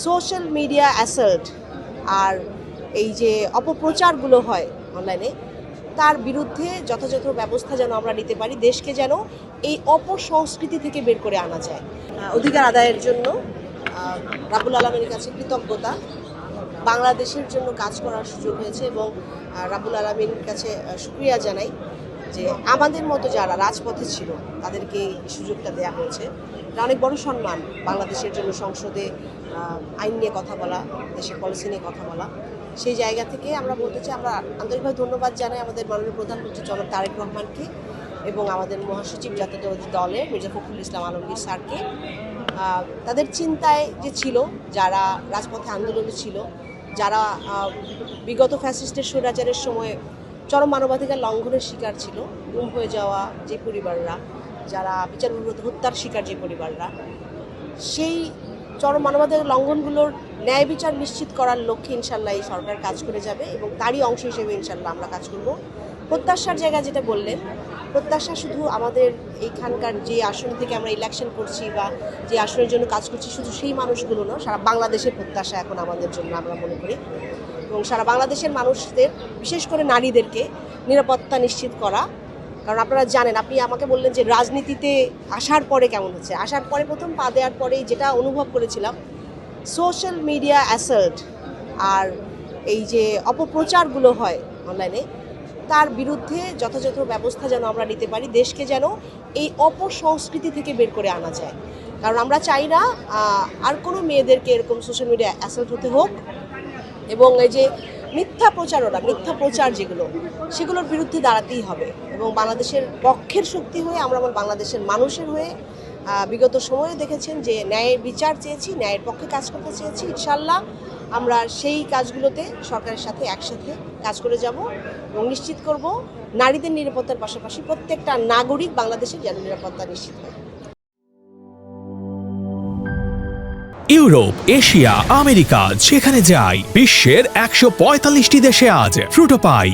Social media assault আর এই যে অপপ্রচারগুলো হয় অনলাইনে, তার বিরুদ্ধে যথাযথ ব্যবস্থা যেন আমরা নিতে পারি, দেশকে যেন এই অপসংস্কৃতি থেকে বের করে আনা যায়। অধিকার আদায়ের জন্য রাব্বুল আলামিনের কাছে কৃতজ্ঞতা, বাংলাদেশের জন্য কাজ করার সুযোগ হয়েছে এবং রাব্বুল আলামিনের কাছে শুকরিয়া জানাই যে আমাদের মতো যারা রাজপথে ছিল তাদেরকে এই সুযোগটা দেওয়া হয়েছে। এটা অনেক বড় সম্মান, বাংলাদেশের জন্য সংসদে আইন নিয়ে কথা বলা, দেশের পলিসি নিয়ে কথা বলা। সেই জায়গা থেকে আমরা বলতে চাই, আমরা আন্তরিকভাবে ধন্যবাদ জানাই আমাদের মাননীয় প্রধানমন্ত্রী জনাব তারেক রহমানকে এবং আমাদের মহাসচিব জাতীয়তাবাদী দলের মির্জা ফখরুল ইসলাম আলমগীর স্যারকে। তাদের চিন্তায় যে ছিল, যারা রাজপথে আন্দোলনে ছিল, যারা বিগত ফ্যাসিস্টের স্বৈরাচারের সময় চরম মানবাধিকার লঙ্ঘনের শিকার ছিল, গুম হয়ে যাওয়া যে পরিবাররা, যারা বিচার বিব্রত হত্যার শিকার যে পরিবাররা, সেই চরম মানবাধিকার লঙ্ঘনগুলোর ন্যায় বিচার নিশ্চিত করার লক্ষ্যে ইনশাল্লাহ এই সরকার কাজ করে যাবে এবং তারই অংশ হিসেবে ইনশাল্লাহ আমরা কাজ করব। প্রত্যাশার জায়গা যেটা বললেন, প্রত্যাশা শুধু আমাদের এইখানকার যে আসন থেকে আমরা ইলেকশন করছি বা যে আসনের জন্য কাজ করছি শুধু সেই মানুষগুলো না, সারা বাংলাদেশের প্রত্যাশা এখন আমাদের জন্য আমরা মনে করি। এবং সারা বাংলাদেশের মানুষদের, বিশেষ করে নারীদেরকে নিরাপত্তা নিশ্চিত করা। কারণ আপনারা জানেন, আপনি আমাকে বললেন যে রাজনীতিতে আসার পরে কেমন হচ্ছে। আসার পরে প্রথম পা দেওয়ার পরেই যেটা অনুভব করেছিলাম, সোশ্যাল মিডিয়া অ্যাসাল্ট আর এই যে অপপ্রচারগুলো হয় অনলাইনে, তার বিরুদ্ধে যথাযথ ব্যবস্থা যেন আমরা নিতে পারি, দেশকে যেন এই অপসংস্কৃতি থেকে বের করে আনা যায়। কারণ আমরা চাই না আর কোনো মেয়েদেরকে এরকম সোশ্যাল মিডিয়া অ্যাসাল্ট হতে হোক। এবং এই যে মিথ্যা প্রচার যেগুলো, সেগুলোর বিরুদ্ধে দাঁড়াতেই হবে এবং বাংলাদেশের পক্ষের শক্তি হয়ে আমরা বাংলাদেশের মানুষের হয়ে বিগত সময়ে দেখেছেন যে ন্যায়ের বিচার চেয়েছি, ন্যায়ের পক্ষে কাজ করতে চেয়েছি। ইনশাল্লাহ আমরা সেই কাজগুলোতে সরকারের সাথে একসাথে কাজ করে যাব এবং নিশ্চিত করব নারীদের নিরাপত্তার পাশাপাশি প্রত্যেকটা নাগরিক বাংলাদেশের যেন নিরাপত্তা নিশ্চিত হয়। ইউরোপ, এশিয়া, আমেরিকা যেখানে যাই, বিশ্বের 145টি দেশে আজ ফ্রুটো পাই।